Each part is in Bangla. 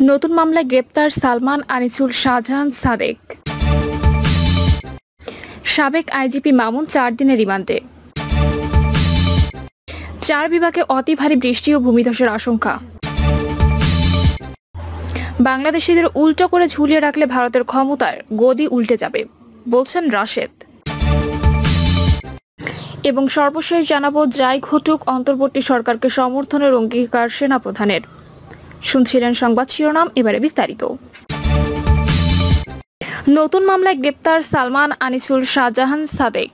নতুন মামলায় গ্রেপ্তার সালমান, আনিসুল, শাহজাহান, সাদেক। সাবেক আইজিপি মামুন 4 দিনের রিমান্ডে। 4 বিভাগে অতি ভারী বৃষ্টি ও ভূমিধসের আশঙ্কা। বাংলাদেশিদের উল্টো করে ঝুলিয়ে রাখলে ভারতের ক্ষমতার গদি উল্টে যাবে, বলছেন রাশেদ। এবং সর্বশেষ জানাবো, যাই ঘটুক অন্তর্বর্তী সরকারকে সমর্থনের অঙ্গীকার সেনাপ্রধানের। শুনছিলেন সংবাদ শিরোনাম, এবারে বিস্তারিত। নতুন মামলায় গ্রেপ্তার সালমান, আনিসুল, শাহজাহান, সাদেক।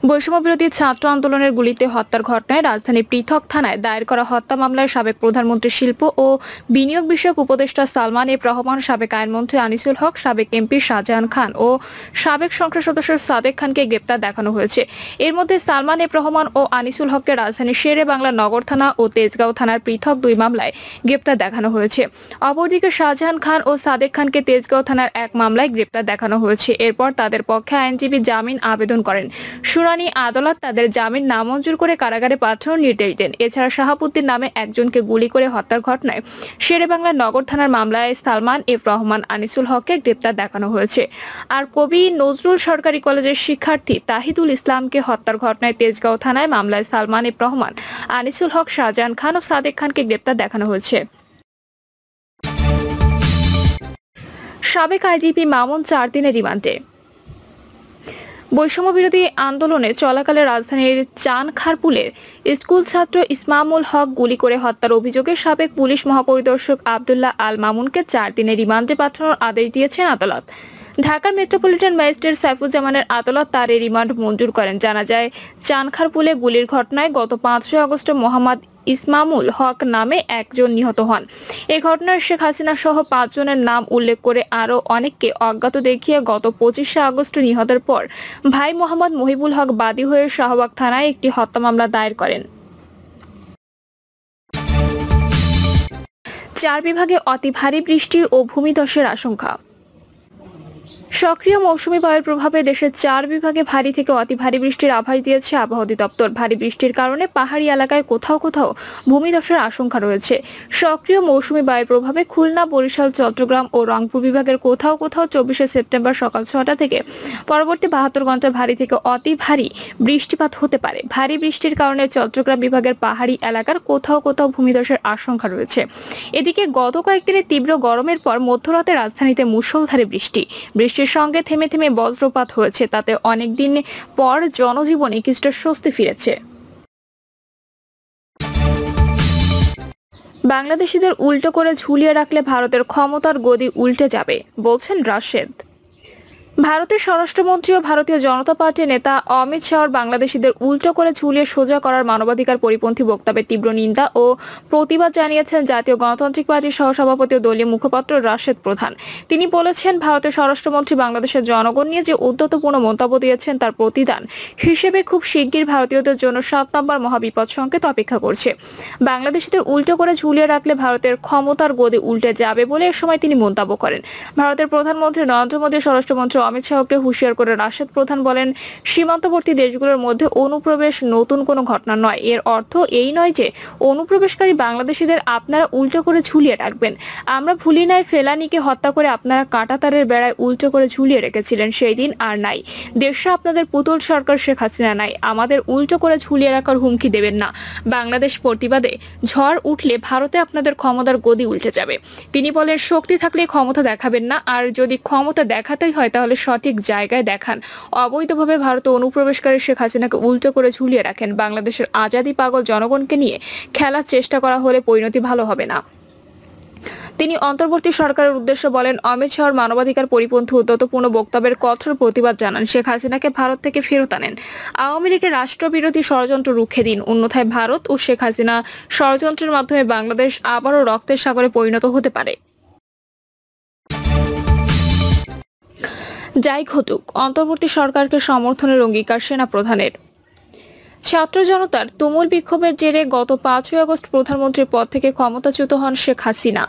বৈষম্যবিরোধী ছাত্র আন্দোলনের গুলিতে হত্যার ঘটনায় রাজধানীর পৃথক থানায় দায়ের করা হত্যা মামলায় সাবেক প্রধানমন্ত্রী শিল্প ও বিনিয়োগ বিষয়ক উপদেষ্টা সালমান এফ রহমান, সাবেক আইনমন্ত্রী আনিসুল হক, সাবেক এমপি শাহজাহান খান ও সাবেক সংসদ সদস্য সাদেক খানকে গ্রেপ্তার দেখানো হয়েছে। এর মধ্যে সালমান এফ রহমান ও আনিসুল হককে রাজধানীর শেরে বাংলা নগর থানা ও তেজগাঁও থানার পৃথক 2 মামলায় গ্রেপ্তার দেখানো হয়েছে। অপরদিকে শাহজাহান খান ও সাদেক খানকে তেজগাঁও থানার 1 মামলায় গ্রেপ্তার দেখানো হয়েছে। এরপর তাদের পক্ষে আইনজীবী জামিন আবেদন করেন। শুনানি আদালত তাদের জামিন নামঞ্জুর করে কারাগারে পাঠানোর নির্দেশ দেন। এছাড়া শাহাবুদ্দিন নামে একজনকে গুলি করে হত্যার ঘটনায় শেরেবাংলা নগর থানার মামলায় সালমান এফ রহমান, আনিসুল হককে গ্রেপ্তার দেখানো হয়েছে। আর কবি নজরুল সরকারি কলেজের শিক্ষার্থী তাহিদুল ইসলামকে হত্যার ঘটনায় তেজগাঁও থানায় মামলায় সালমান এফ রহমান, আনিসুল হক, শাহজাহান খান ও সাদেক খানকে গ্রেপ্তার দেখানো হয়েছে। সাবেক আইজিপি মামুন 4 দিনের রিমান্ডে। বৈষম্যবিরোধী আন্দোলনে চলাকালে রাজধানীর চানখারপুলে স্কুল ছাত্র ইসমামুল হক গুলি করে হত্যার অভিযোগে সাবেক পুলিশ মহাপরিদর্শক আব্দুল্লাহ আল মামুনকে 4 দিনের রিমান্ডে পাঠানোর আদেশ দিয়েছেন আদালত। ঢাকার মেট্রোপলিটন ম্যাজিস্ট্রেট সাইফুজ্জামানের আদালত তার এই রিমান্ড মঞ্জুর করেন। জানা যায়, চানখারপুলে গুলির ঘটনায় গত 5 আগস্ট মোহাম্মদ ইসমামুল হক নামে একজন নিহত হন। এই ঘটনায় শেখ হাসিনা সহ 5 জনের নাম উল্লেখ করে আরও অনেককে অজ্ঞাত দেখিয়ে গত 25 আগস্ট নিহতের পর ভাই মোহাম্মদ মহিবুল হক বাদী হয়ে শাহবাগ থানায় একটি হত্যা মামলা দায়ের করেন। 4 বিভাগে অতি ভারী বৃষ্টি ও ভূমিধসের আশঙ্কা। সক্রিয় মৌসুমী বায়ুর প্রভাবে দেশের 4 বিভাগে ভারী থেকে অতি ভারী বৃষ্টির আভাস দিয়েছে আবহাওয়া অধিদপ্তর। ভারী বৃষ্টির কারণে পাহাড়ি এলাকায় কোথাও কোথাও ভূমিধসের আশঙ্কা রয়েছে। সক্রিয় মৌসুমী বায়ুর প্রভাবে খুলনা, বরিশাল, চট্টগ্রাম ও রংপুর বিভাগের কোথাও কোথাও 24 সেপ্টেম্বর সকাল 6টা থেকে পরবর্তী 72 ঘন্টায় ভারী থেকে অতি ভারী বৃষ্টিপাত হতে পারে। ভারী বৃষ্টির কারণে চট্টগ্রাম বিভাগের পাহাড়ি এলাকার কোথাও কোথাও ভূমিধসের আশঙ্কা রয়েছে। এদিকে গত কয়েকদিনের তীব্র গরমের পর মধ্যরাতে রাজধানীতে মুষলধারে বৃষ্টির সঙ্গে থেমে থেমে বজ্রপাত হয়েছে। তাতে অনেক দিন পর জনজীবনে কিছুটা স্বস্তি ফিরেছে। বাংলাদেশিদের উল্টো করে ঝুলিয়ে রাখলে ভারতের ক্ষমতার গদি উল্টে যাবে, বলছেন রাশেদ। ভারতের স্বরাষ্ট্রমন্ত্রী ও ভারতীয় জনতা পার্টির নেতা অমিত শাহ বাংলাদেশিদের উল্টো করে ঝুলিয়ে সোজা করার মানবাধিকার পরিপন্থী বক্তব্যের তীব্র নিন্দা ও প্রতিবাদ জানিয়েছেন জাতীয় গণতান্ত্রিক পার্টির সহসভাপতি ও দলীয় মুখপাত্র রাশেদ প্রধান। তিনি বলেছেন, ভারতের স্বরাষ্ট্রমন্ত্রী বাংলাদেশের জনগণ নিয়ে যে উদ্ধতপূর্ণ মন্তব্য দিয়েছেন তার প্রতিদান হিসেবে খুব শিগগির ভারতীয়দের জন্য 7 নম্বর মহাবিপদ সংকেত অপেক্ষা করছে। বাংলাদেশিদের উল্টো করে ঝুলিয়ে রাখলে ভারতের ক্ষমতার গদি উল্টে যাবে বলে এ সময় তিনি মন্তব্য করেন। ভারতের প্রধানমন্ত্রী নরেন্দ্র মোদী স্বরাষ্ট্রমন্ত্রী অমিত শাহকে হুঁশিয়ার করে রাশেদ প্রধান বলেন, সীমান্তবর্তী দেশগুলোর মধ্যে অনুপ্রবেশ নতুন কোনো ঘটনা নয়। এর অর্থ এই নয় যে অনুপ্রবেশকারী বাংলাদেশিদের আপনারা উল্টো করে ঝুলিয়ে রাখবেন। আমরা ভুলি নাই, ফেলানিকে হত্যা করে আপনারা কাঁটাতারের বেড়ায় উল্টো করে ঝুলিয়ে রেখেছিলেন, সেই দিন আর নাই। দেশে আপনাদের পুতুল সরকার শেখ হাসিনা নাই। আমাদের উল্টো করে ঝুলিয়ে রাখার হুমকি দেবেন না। বাংলাদেশ প্রতিবাদে ঝড় উঠলে ভারতে আপনাদের ক্ষমতার গদি উল্টে যাবে। তিনি বলেন, শক্তি থাকলে ক্ষমতা দেখাবেন না, আর যদি ক্ষমতা দেখাতেই হয় তাহলে সঠিক জায়গায় দেখান। অবৈধভাবে ভারতে অনুপ্রবেশকারী শেখ হাসিনাকে উল্টো করে ঝুলিয়ে রাখেন। বাংলাদেশের আজাদি পাগল জনগণকে নিয়ে খেলার চেষ্টা করা হলে পরিণতি ভালো হবে না। তিনি অন্তর্বর্তী সরকারের উদ্দেশ্যে বলেন, অমিত শাহর মানবাধিকার পরিপন্থী উদ্ধতপূর্ণ বক্তব্যের কঠোর প্রতিবাদ জানান। শেখ হাসিনাকে ভারত থেকে ফেরত আনেন। আওয়ামী লীগের রাষ্ট্রবিরোধী ষড়যন্ত্র রুখে দিন, অন্যথায় ভারত ও শেখ হাসিনা ষড়যন্ত্রের মাধ্যমে বাংলাদেশ আবারও রক্তের সাগরে পরিণত হতে পারে। যাই ঘটুক অন্তর্বর্তী সরকারকে সমর্থনের অঙ্গীকার সেনাপ্রধানের। ছাত্র জনতার তুমুল বিক্ষোভের জেরে গত 5 আগস্ট প্রধানমন্ত্রীর পদ থেকে ক্ষমতাচ্যুত হন শেখ হাসিনা।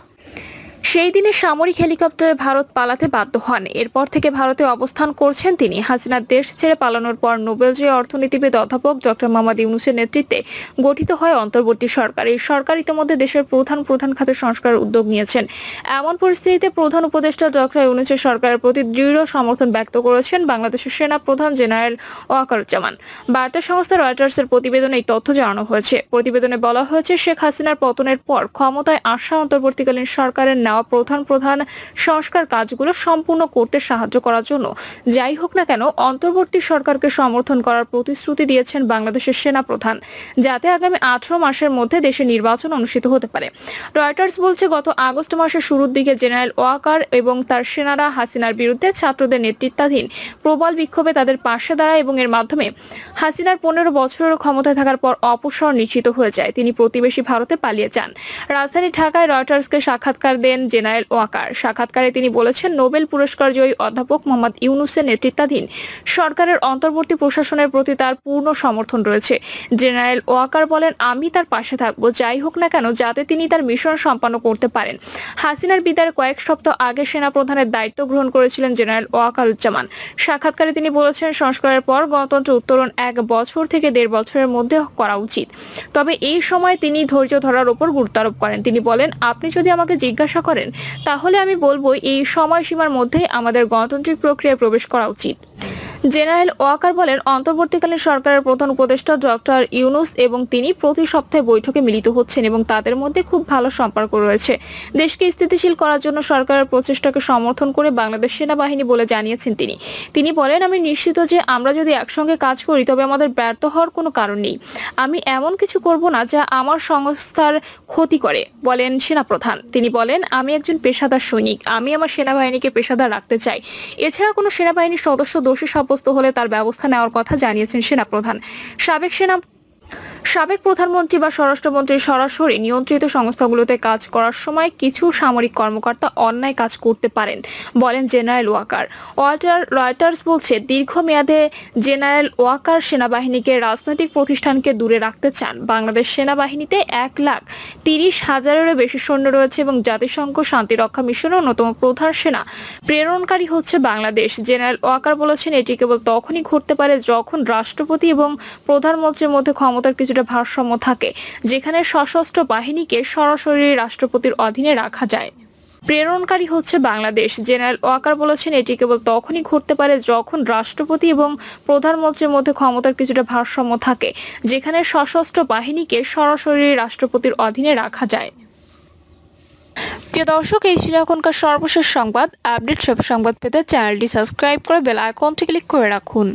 সেই দিনে সামরিক হেলিকপ্টারে ভারত পালাতে বাধ্য হন। এরপর থেকে ভারতে অবস্থান করছেন তিনি। হাসিনার দেশ ছেড়ে পালানোর পর নোবেলজয়ী অর্থনীতিবিদ অধ্যাপক ডক্টর মোহাম্মদ ইউনূসের নেতৃত্বে গঠিত হয় অন্তর্বর্তী সরকার। এই সরকার ইতিমধ্যে দেশের প্রধান প্রধান খাতে সংস্কারের উদ্যোগ নিয়েছেন। এমন পরিস্থিতিতে প্রধান উপদেষ্টা ডক্টর ইউনূসের সরকারের প্রতি দৃঢ় সমর্থন ব্যক্ত করেছেন বাংলাদেশের সেনা প্রধান জেনারেল ওয়াকারুজ্জামান। বার্তা সংস্থা রয়টার্সের প্রতিবেদনে এই তথ্য জানানো হয়েছে। প্রতিবেদনে বলা হয়েছে, শেখ হাসিনার পতনের পর ক্ষমতায় আসা অন্তর্বর্তীকালীন সরকারের নেওয়া প্রধান প্রধান সংস্কার কাজগুলো সম্পূর্ণ করতে সাহায্য করার জন্য যাই হোক না কেন অন্তর্বর্তী সরকারকে সমর্থন করার প্রতিশ্রুতি দিয়েছেন বাংলাদেশের সেনা প্রধান, যাতে আগামী 18 মাসের মধ্যে দেশে নির্বাচন অনুষ্ঠিত হতে পারে। রয়টার্স বলছে, গত আগস্ট মাসের শুরুর দিকে জেনারেল ওয়াকার এবং তার সেনারা হাসিনার বিরুদ্ধে ছাত্রদের নেতৃত্বাধীন প্রবল বিক্ষোভে তাদের পাশে দাঁড়ায় এবং এর মাধ্যমে হাসিনার 15 বছরের ক্ষমতায় থাকার পর অপসর নিশ্চিত হয়ে যায়। তিনি প্রতিবেশী ভারতে পালিয়ে যান। রাজধানী ঢাকায় রয়টার্সকে সাক্ষাৎকার দেন জেনারেল ওয়াকার। সাক্ষাৎকারে তিনি বলেছেন, নোবেল পুরস্কার জয়ী অধ্যাপক মোহাম্মদ ইউনূসের নেতৃত্বাধীন সরকারের অন্তর্বর্তী প্রশাসনের প্রতি তার পূর্ণ সমর্থন রয়েছে। জেনারেল ওয়াকার বলেন, আমি তার পাশে থাকব যাই হোক না কেন, যাতে তিনি তার মিশন সম্পন্ন করতে পারেন। হাসিনার বিদায়ের কয়েক সপ্তাহ আগে সেনাপ্রধানের দায়িত্ব গ্রহণ করেছিলেন জেনারেল ওয়াকারুজ্জামান। সাক্ষাৎকারে তিনি বলেছেন, সংস্কারের পর গণতন্ত্র উত্তরণ 1 বছর থেকে 1.5 বছরের মধ্যে করা উচিত। তবে এই সময় তিনি ধৈর্য ধরার উপর গুরুত্ব আরোপ করেন। তিনি বলেন, আপনি যদি আমাকে জিজ্ঞাসা করেন তাহলে আমি বলবো এই সময়সীমার মধ্যেই আমাদের গণতান্ত্রিক প্রক্রিয়ায় প্রবেশ করা উচিত। জেনারেল ওয়াকার বলেন, অন্তর্বর্তীকালীন সরকারের প্রধান উপদেষ্টা ডক্টর ইউনূস এবং তিনি প্রতি সপ্তাহে বৈঠকে মিলিত হচ্ছেন এবং তাদের মধ্যে খুব ভালো সম্পর্ক রয়েছে। দেশকে স্থিতিশীল করার জন্য সরকারের প্রচেষ্টাকে সমর্থন করে বাংলাদেশ সেনাবাহিনী বলে জানিয়েছেন তিনি। তিনি বলেন, আমি নিশ্চিত যে আমরা যদি একসঙ্গে কাজ করি তবে আমাদের ব্যর্থ হওয়ার কোনো কারণ নেই। আমি এমন কিছু করব না যা আমার সংস্থার ক্ষতি করে, বলেন সেনাপ্রধান। তিনি বলেন, আমি একজন পেশাদার সৈনিক, আমি আমার সেনাবাহিনীকে পেশাদার রাখতে চাই। এছাড়া কোনো সেনাবাহিনীর সদস্য দোষী সাব্যস্ত হলে তার ব্যবস্থা নেওয়ার কথা জানিয়েছেন সেনাপ্রধান। সাবেক প্রধানমন্ত্রী বা স্বরাষ্ট্রমন্ত্রী সরাসরি নিয়ন্ত্রিত সংস্থাগুলোতে কাজ করার সময় কিছু সামরিক কর্মকর্তা অন্যায় কাজ করতে পারেন, বলেন জেনারেল ওয়াকার। রয়টার্স বলছে, দীর্ঘমেয়াদে জেনারেল ওয়াকার সেনাবাহিনীকে রাজনৈতিক প্রতিষ্ঠানকে দূরে রাখতে চান। বাংলাদেশ সেনাবাহিনীতে 1,30,000-এরও বেশি সৈন্য রয়েছে এবং জাতিসংঘ শান্তিরক্ষা মিশনের অন্যতম প্রধান সেনা প্রেরণকারী হচ্ছে বাংলাদেশ। জেনারেল ওয়াকার বলেছেন, এটি কেবল তখনই ঘটতে পারে যখন রাষ্ট্রপতি এবং প্রধানমন্ত্রীর মধ্যে ক্ষমতার কিছুটা ভারসাম্য থাকে, যেখানে সশস্ত্র বাহিনীকে সরাসরি রাষ্ট্রপতির অধীনে রাখা যায়। প্রেরণকারী হচ্ছে বাংলাদেশ। জেনারেল ওয়াকার বলেছেন, এটি কেবল তখনই ঘটতে পারে যখন রাষ্ট্রপতি এবং প্রধানমন্ত্রীর মধ্যে ক্ষমতার কিছুটা ভারসাম্য থাকে, যেখানে সশস্ত্র বাহিনীকে সরাসরি রাষ্ট্রপতির অধীনে রাখা যায়। প্রিয় দর্শক, এই ছিল এখনকার সর্বশেষ সংবাদ। আপডেট সব সংবাদ পেতে চ্যানেলটি সাবস্ক্রাইব করে বেল আইকনটি ক্লিক করে রাখুন।